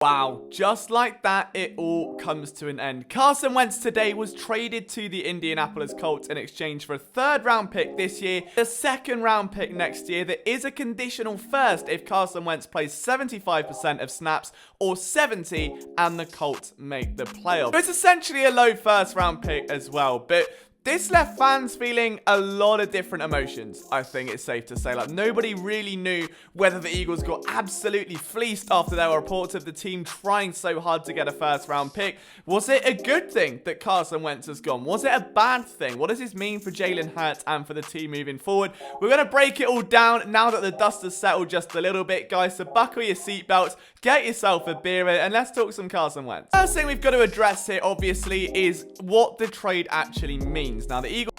Wow, just like that, it all comes to an end. Carson Wentz today was traded to the Indianapolis Colts in exchange for a 3rd round pick this year, a 2nd round pick next year. There is a conditional first if Carson Wentz plays 75% of snaps or 70 and the Colts make the playoffs. It's essentially a low 1st round pick as well, but this left fans feeling a lot of different emotions, I think it's safe to say. Like, nobody really knew whether the Eagles got absolutely fleeced after there were reports of the team trying so hard to get a 1st round pick. Was it a good thing that Carson Wentz has gone? Was it a bad thing? What does this mean for Jalen Hurts and for the team moving forward? We're going to break it all down now that the dust has settled just a little bit, guys. So buckle your seatbelts, get yourself a beer, and let's talk some Carson Wentz. First thing we've got to address here, obviously, is what the trade actually means. Now, the Eagles...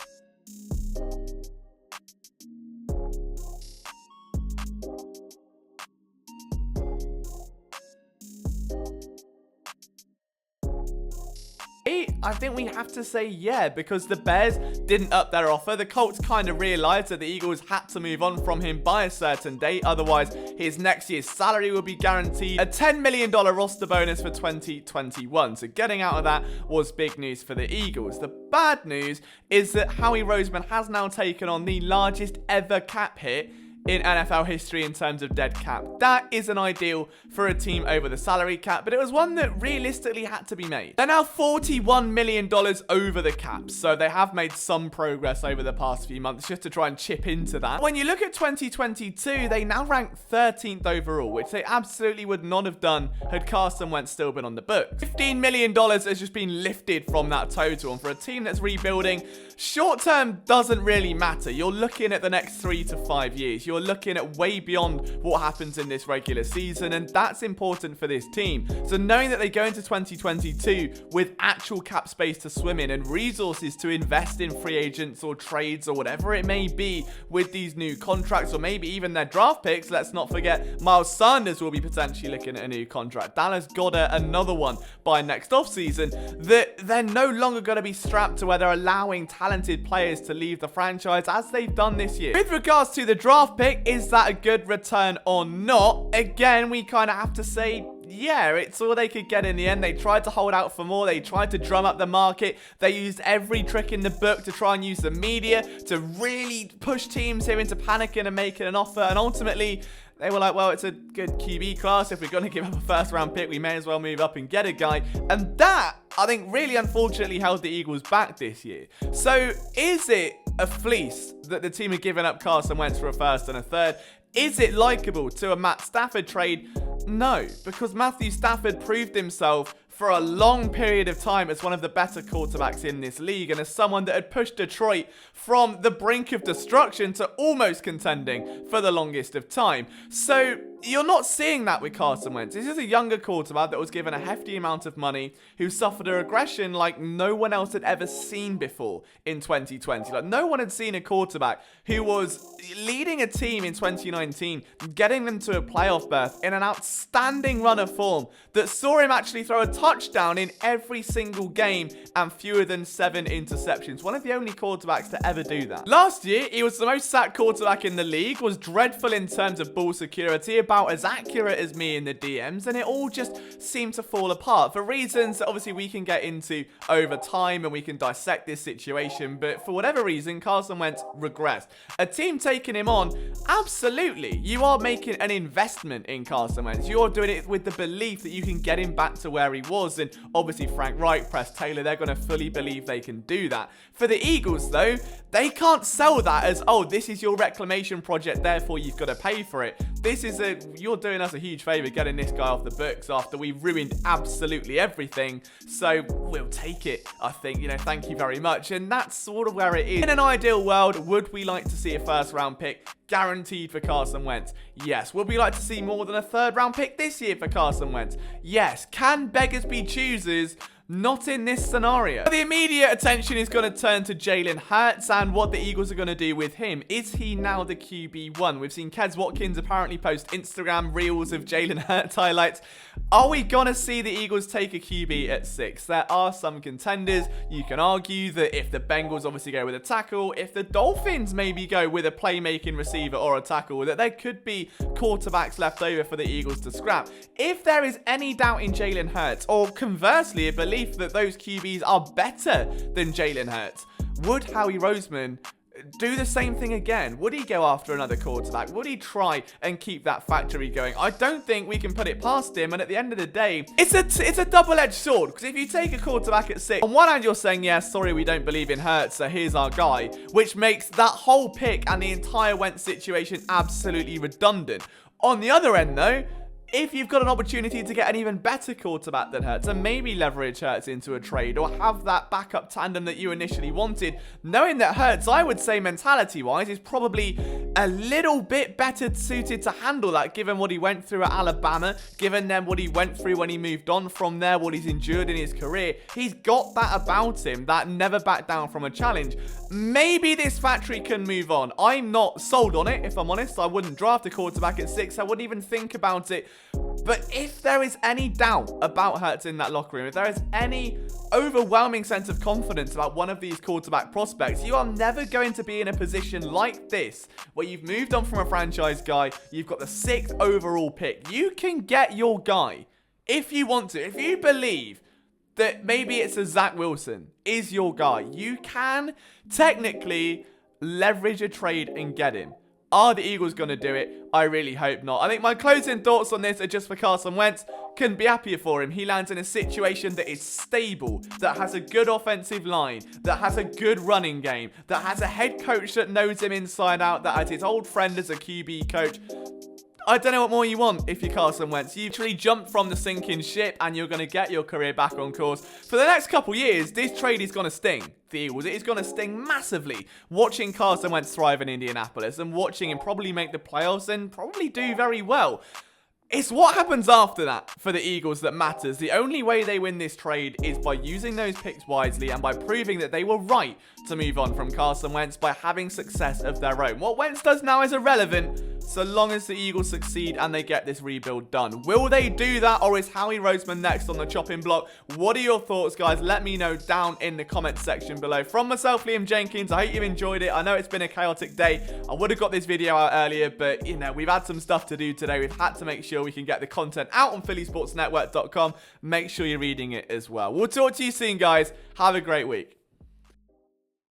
I think we have to say yeah, because the Bears didn't up their offer. The Colts kind of realized that the Eagles had to move on from him by a certain date. Otherwise, his next year's salary will be guaranteed. A $10 million roster bonus for 2021. So getting out of that was big news for the Eagles. The bad news is that Howie Roseman has now taken on the largest ever cap hit in NFL history in terms of dead cap. That isn't ideal for a team over the salary cap, but it was one that realistically had to be made. They're now $41 million over the cap, so they have made some progress over the past few months just to try and chip into that. When you look at 2022, they now rank 13th overall, which they absolutely would not have done had Carson Wentz still been on the book. $15 million has just been lifted from that total, and for a team that's rebuilding, short term doesn't really matter. You're looking at the next 3 to 5 years. You're looking at way beyond what happens in this regular season, and that's important for this team. So knowing that they go into 2022 with actual cap space to swim in and resources to invest in free agents or trades or whatever it may be with these new contracts, or maybe even their draft picks. Let's not forget Miles Sanders will be potentially looking at a new contract. Dallas got another one by next offseason. That they're no longer going to be strapped to where they're allowing talented players to leave the franchise as they've done this year. With regards to the draft pick, is that a good return or not? Again, we kind of have to say, yeah, it's all they could get in the end. They tried to hold out for more. They tried to drum up the market. They used every trick in the book to try and use the media to really push teams here into panicking and making an offer. And ultimately, they were like, well, it's a good QB class. If we're going to give up a 1st round pick, we may as well move up and get a guy. And that, I think, really unfortunately held the Eagles back this year. So is it a fleece that the team had given up Carson Wentz for a 1st and a 3rd? Is it likable to a Matt Stafford trade? No, because Matthew Stafford proved himself for a long period of time as one of the better quarterbacks in this league, and as someone that had pushed Detroit from the brink of destruction to almost contending for the longest of time. So you're not seeing that with Carson Wentz. This is a younger quarterback that was given a hefty amount of money, who suffered a regression like no one else had ever seen before in 2020. Like, no one had seen a quarterback who was leading a team in 2019, getting them to a playoff berth in an outstanding run of form that saw him actually throw a touchdown in every single game and fewer than 7 interceptions. One of the only quarterbacks to ever do that. Last year, he was the most sacked quarterback in the league, was dreadful in terms of ball security, about as accurate as me in the DMs, and it all just seemed to fall apart for reasons that obviously we can get into over time and we can dissect this situation, but for whatever reason, Carson Wentz regressed. A team taking him on, absolutely. You are making an investment in Carson Wentz. You're doing it with the belief that you can get him back to where he was, and obviously Frank Reich, Press Taylor, they're going to fully believe they can do that. For the Eagles, though, they can't sell that as, oh, this is your reclamation project, therefore you've got to pay for it. This is you're doing us a huge favor getting this guy off the books after we've ruined absolutely everything. So we'll take it, I think. Thank you very much. And that's sort of where it is. In an ideal world, would we like to see a 1st round pick guaranteed for Carson Wentz? Yes. Would we like to see more than a 3rd round pick this year for Carson Wentz? Yes. Can beggars be choosers? Not in this scenario. The immediate attention is going to turn to Jalen Hurts and what the Eagles are going to do with him. Is he now the QB1? We've seen Kez Watkins apparently post Instagram reels of Jalen Hurts highlights. Are we going to see the Eagles take a QB at 6? There are some contenders. You can argue that if the Bengals obviously go with a tackle, if the Dolphins maybe go with a playmaking receiver or a tackle, that there could be quarterbacks left over for the Eagles to scrap. If there is any doubt in Jalen Hurts, or conversely a belief that those QBs are better than Jalen Hurts, would Howie Roseman do the same thing again? Would he go after another quarterback? Would he try and keep that factory going? I don't think we can put it past him. And at the end of the day, it's a double-edged sword. Because if you take a quarterback at 6, on one hand, you're saying, yeah, sorry, we don't believe in Hurts, so here's our guy, which makes that whole pick and the entire Wentz situation absolutely redundant. On the other end, though, if you've got an opportunity to get an even better quarterback than Hurts and maybe leverage Hurts into a trade or have that backup tandem that you initially wanted, knowing that Hurts, I would say mentality-wise, is probably a little bit better suited to handle that, given what he went through at Alabama, given then what he went through when he moved on from there, what he's endured in his career. He's got that about him, that never back down from a challenge. Maybe this factory can move on. I'm not sold on it, if I'm honest. I wouldn't draft a quarterback at 6. I wouldn't even think about it. But if there is any doubt about Hurts in that locker room, if there is any overwhelming sense of confidence about one of these quarterback prospects, you are never going to be in a position like this, where you've moved on from a franchise guy, you've got the 6th overall pick. You can get your guy if you want to. If you believe that maybe it's a Zach Wilson is your guy, you can technically leverage a trade and get him. Are the Eagles going to do it? I really hope not. I think my closing thoughts on this are just for Carson Wentz. Couldn't be happier for him. He lands in a situation that is stable, that has a good offensive line, that has a good running game, that has a head coach that knows him inside out, that has his old friend as a QB coach. I don't know what more you want if you're Carson Wentz. You actually jumped from the sinking ship and you're going to get your career back on course. For the next couple years, this trade is going to sting the Eagles. It is going to sting massively watching Carson Wentz thrive in Indianapolis and watching him probably make the playoffs and probably do very well. It's what happens after that for the Eagles that matters. The only way they win this trade is by using those picks wisely and by proving that they were right to move on from Carson Wentz by having success of their own. What Wentz does now is irrelevant so long as the Eagles succeed and they get this rebuild done. Will they do that, or is Howie Roseman next on the chopping block? What are your thoughts, guys? Let me know down in the comments section below. From myself, Liam Jenkins, I hope you've enjoyed it. I know it's been a chaotic day. I would have got this video out earlier, but, you know, we've had some stuff to do today. We've had to make sure we can get the content out on phillysportsnetwork.com. Make sure you're reading it as well. We'll talk to you soon, guys. Have a great week.